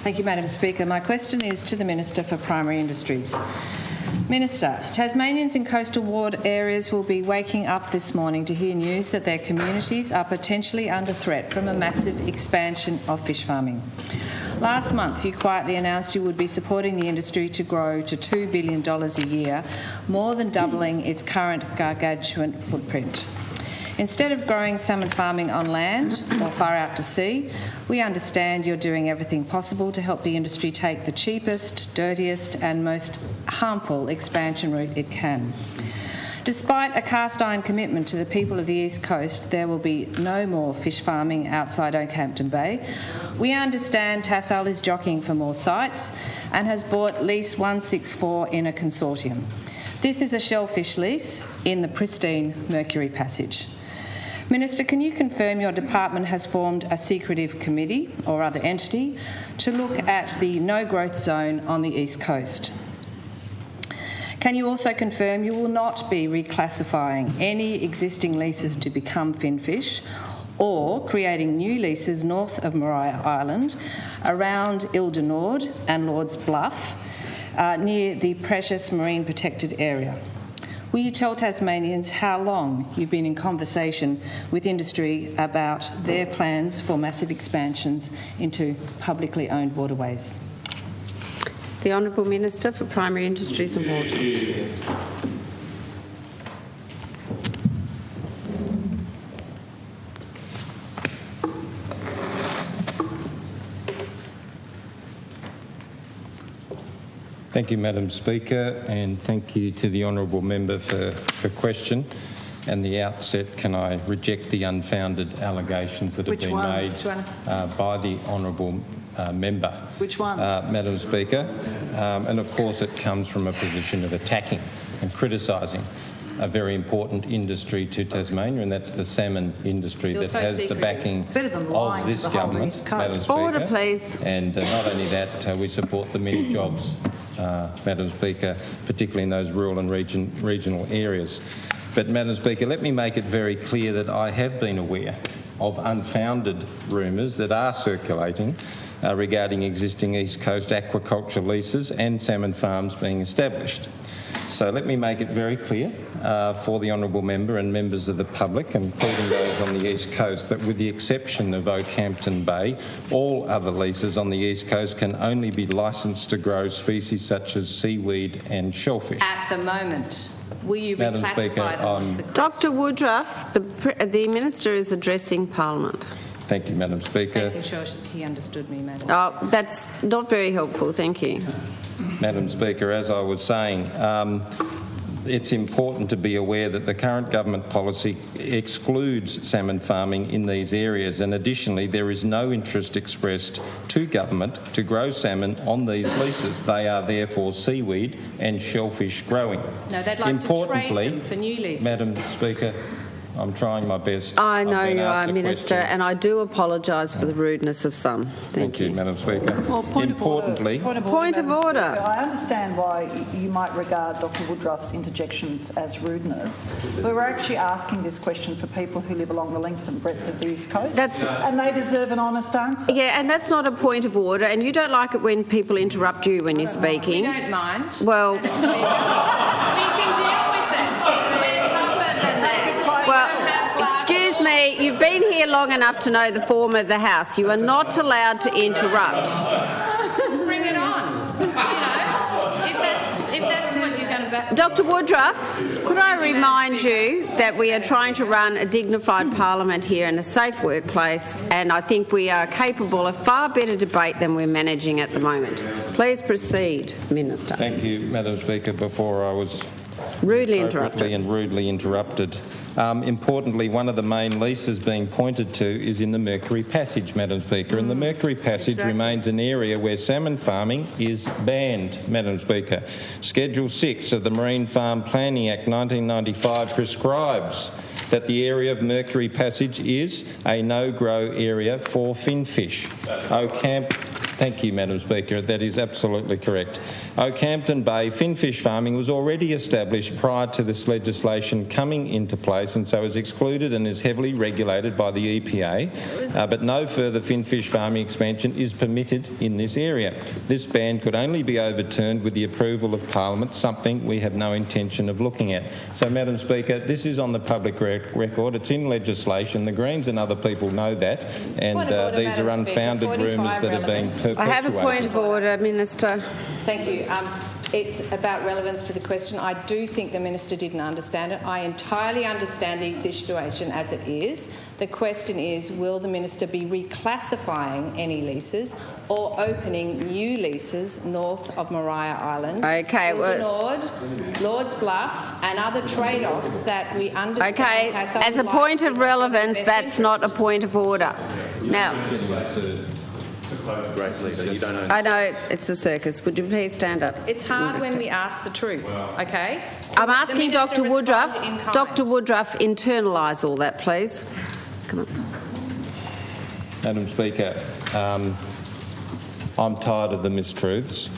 Thank you, Madam Speaker. My question is to the Minister for Primary Industries. Minister, Tasmanians in coastal ward areas will be waking up this morning to hear news that their communities are potentially under threat from a massive expansion of fish farming. Last month, you quietly announced you would be supporting the industry to grow to $2 billion a year, more than doubling its current gargantuan footprint. Instead of growing salmon farming on land or far out to sea, we understand you're doing everything possible to help the industry take the cheapest, dirtiest and most harmful expansion route it can. Despite a cast-iron commitment to the people of the East Coast, there will be no more fish farming outside Okehampton Bay. We understand Tassal is jockeying for more sites and has bought lease 164 in a consortium. This is a shellfish lease in the pristine Mercury Passage. Minister, can you confirm your department has formed a secretive committee or other entity to look at the no-growth zone on the East Coast? Can you also confirm you will not be reclassifying any existing leases to become finfish or creating new leases north of Maria Island, around Ile du Nord and Lord's Bluff, near the precious marine protected area? Will you tell Tasmanians how long you've been in conversation with industry about their plans for massive expansions into publicly owned waterways? The Honourable Minister for Primary Industries and Water. Thank you, Madam Speaker, and thank you to the Honourable Member for the question. And the outset, can I reject the unfounded allegations that have been made by the Honourable Member? Which ones? Madam Speaker. And of course it comes from a position of attacking and criticising a very important industry to Tasmania, and that's the salmon industry that has the backing of this government, Madam Speaker. Order, please. And not only that, we support the many jobs, Madam Speaker, particularly in those rural and regional areas. But, Madam Speaker, let me make it very clear that I have been aware of unfounded rumours that are circulating regarding existing East Coast aquaculture leases and salmon farms being established. So let me make it very clear for the Honourable Member and members of the public, including those on the East Coast, that with the exception of Okehampton Bay, all other leases on the East Coast can only be licensed to grow species such as seaweed and shellfish. At the moment, will you Madam Speaker, Dr Woodruff, the Minister is addressing Parliament. Thank you, Madam Speaker. Making sure he understood me, Madam. Oh, that's not very helpful. Thank you. Madam Speaker, as I was saying, it's important to be aware that the current government policy excludes salmon farming in these areas, and additionally there is no interest expressed to government to grow salmon on these leases. They are therefore seaweed and shellfish growing. No, they'd like to trade them for new leases. Madam Speaker, I'm trying my best. I know you are, Minister, and I do apologise for the rudeness of some. Thank you, Madam Speaker. Well, point of order. I understand why you might regard Dr Woodruff's interjections as rudeness, but we're actually asking this question for people who live along the length and breadth of the East Coast, and they deserve an honest answer. Yeah, and that's not a point of order, and you don't like it when people interrupt you when you're speaking. We don't mind. Well, we can deal with it. We're tougher than that. Well, excuse me, you've been here long enough to know the form of the House. You are not allowed to interrupt. Bring it on. You know, if that's what you're going to... Dr Woodruff, could I remind you that we are trying to run a dignified parliament here in a safe workplace, and I think we are capable of far better debate than we're managing at the moment. Please proceed, Minister. Thank you, Madam Speaker. Before I was rudely interrupted. Importantly, one of the main leases being pointed to is in the Mercury Passage, Madam Speaker, and the Mercury Passage remains an area where salmon farming is banned, Madam Speaker. Schedule 6 of the Marine Farm Planning Act 1995 prescribes that the area of Mercury Passage is a no-grow area for finfish. Thank you, Madam Speaker. That is absolutely correct. Oakhampton Bay finfish farming was already established prior to this legislation coming into place, and so is excluded and is heavily regulated by the EPA, but no further finfish farming expansion is permitted in this area. This ban could only be overturned with the approval of Parliament, something we have no intention of looking at. So, Madam Speaker, this is on the public record. It's in legislation. The Greens and other people know that, and these are unfounded rumours that are being perpetuated. I have a point of order, Minister. Thank you. It's about relevance to the question. I do think the Minister didn't understand it. I entirely understand the situation as it is. The question is, will the Minister be reclassifying any leases or opening new leases north of Maria Island? Okay, Lord's Bluff and other trade-offs that we understand. Okay, as a point of relevance, that's not a point of order. Now, Great leader, you don't know. I know it's a circus. Would you please stand up? It's hard when we ask the truth, okay? I'm asking Dr. Woodruff. Dr. Woodruff, internalise all that, please. Come on. Madam Speaker, I'm tired of the mistruths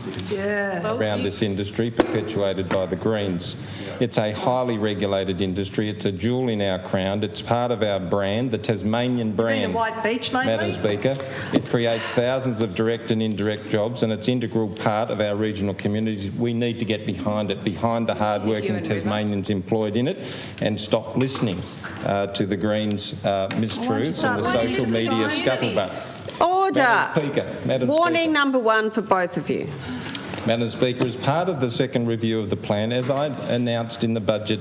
around this industry perpetuated by the Greens. It's a highly regulated industry. It's a jewel in our crown. It's part of our brand, the Tasmanian brand. Been to White Beach lately? Madam Speaker, it creates thousands of direct and indirect jobs, and it's an integral part of our regional communities. We need to get behind it, behind the hard-working Tasmanians employed in it, and stop listening to the Greens' mistruths and the social media scuttlebutt. Order. Madam Warning Speaker. number one for both of you. Madam Speaker, as part of the second review of the plan, as I announced in the budget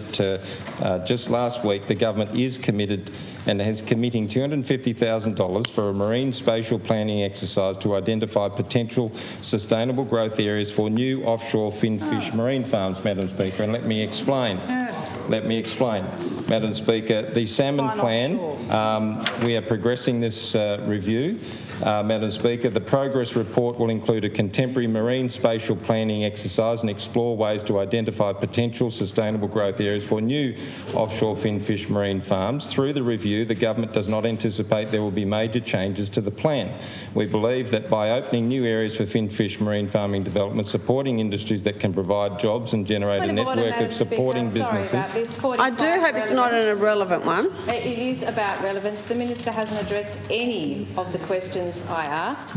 just last week, the government is committed and is committing $250,000 for a marine spatial planning exercise to identify potential sustainable growth areas for new offshore finfish marine farms, Madam Speaker. And let me explain. Madam Speaker, the salmon plan, we are progressing this review. Madam Speaker, the progress report will include a contemporary marine spatial planning exercise and explore ways to identify potential sustainable growth areas for new offshore finfish marine farms. Through the review, the government does not anticipate there will be major changes to the plan. We believe that by opening new areas for finfish marine farming development, supporting industries that can provide jobs and generate a network of supporting businesses. I do hope it's not an irrelevant one. It is about relevance. The Minister hasn't addressed any of the questions I asked,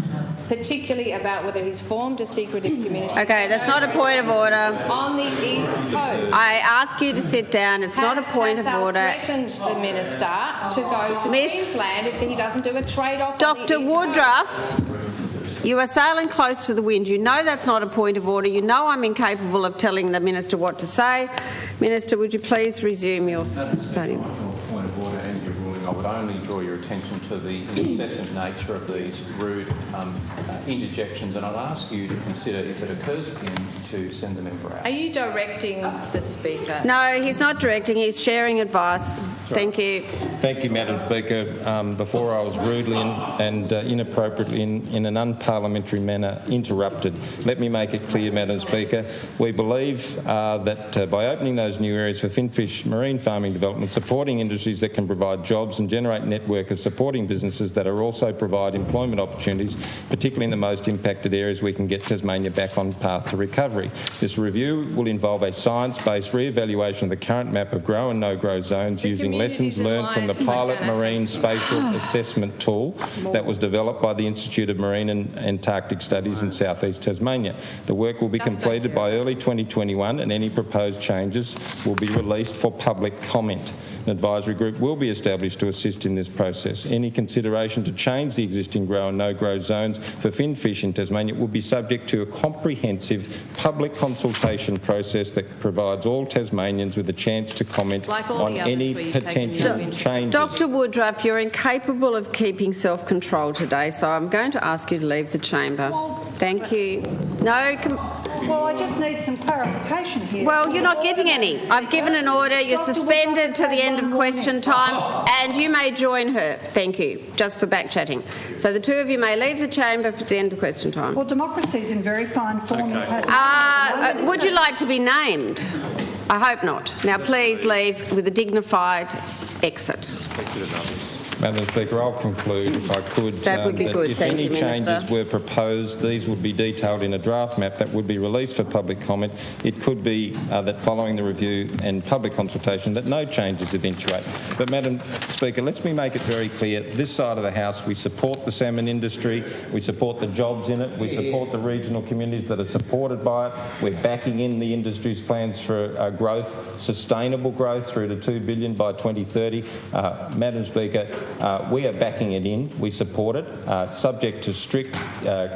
particularly about whether he's formed a secretive community. Okay, that's not a point of order. On the East Coast. I ask you to sit down. It's not a point of order. Threatened the Minister to go to Queensland if he doesn't do a trade-off. Dr. Woodruff, you are sailing close to the wind. You know that's not a point of order. You know I'm incapable of telling the Minister what to say. Minister, would you please resume your podium? Point of order and your ruling. I would only draw your attention to the incessant nature of these rude interjections, and I'd ask you to consider, if it occurs again, to send the member out. Are you directing the Speaker? No, he's not directing. He's sharing advice. Thank you. Thank you, Madam Speaker. Before I was rudely and inappropriately in an unparliamentary manner interrupted. Let me make it clear, Madam Speaker. We believe that by opening those new areas for finfish marine farming development, supporting industries that can provide jobs and generate a network of supporting businesses that are also provide employment opportunities, particularly in the most impacted areas, we can get Tasmania back on path to recovery. This review will involve a science-based re-evaluation of the current map of grow and no-grow zones using lessons learned from the pilot marine spatial assessment tool that was developed by the Institute of Marine and Antarctic Studies in South East Tasmania. The work will be completed by early 2021 and any proposed changes will be released for public comment. An advisory group will be established to assist in this process. Any consideration to change the existing grow and no-grow zones for finfish in Tasmania will be subject to a comprehensive public consultation process that provides all Tasmanians with a chance to comment on any potential changes. Dr. Woodruff, you're incapable of keeping self-control today, so I'm going to ask you to leave the chamber. Thank you. Well, I just need some clarification here. Well, you're not getting any. I've given an order. You're suspended to the end of question time, and you may join her. Thank you. Just for back-chatting. So the two of you may leave the chamber for the end of question time. Well, democracy's in very fine form in Tasmania. Would you like to be named? I hope not. Now, please leave with a dignified exit. Madam Speaker, I'll conclude if I could. That would be good. If Thank any you, Minister. changes were proposed, these would be detailed in a draft map that would be released for public comment. It could be that following the review and public consultation that no changes eventuate. But Madam Speaker, let me make it very clear, this side of the House, we support the salmon industry, we support the jobs in it, we support the regional communities that are supported by it. We're backing in the industry's plans for growth, sustainable growth through to $2 billion by 2030. Madam Speaker, we are backing it in. We support it, subject to strict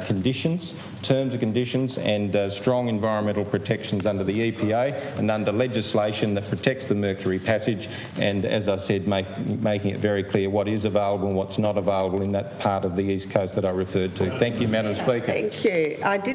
conditions, terms and conditions, and strong environmental protections under the EPA and under legislation that protects the mercury passage. And as I said, making it very clear what is available and what's not available in that part of the East Coast that I referred to. Thank you, Madam Speaker. Thank you.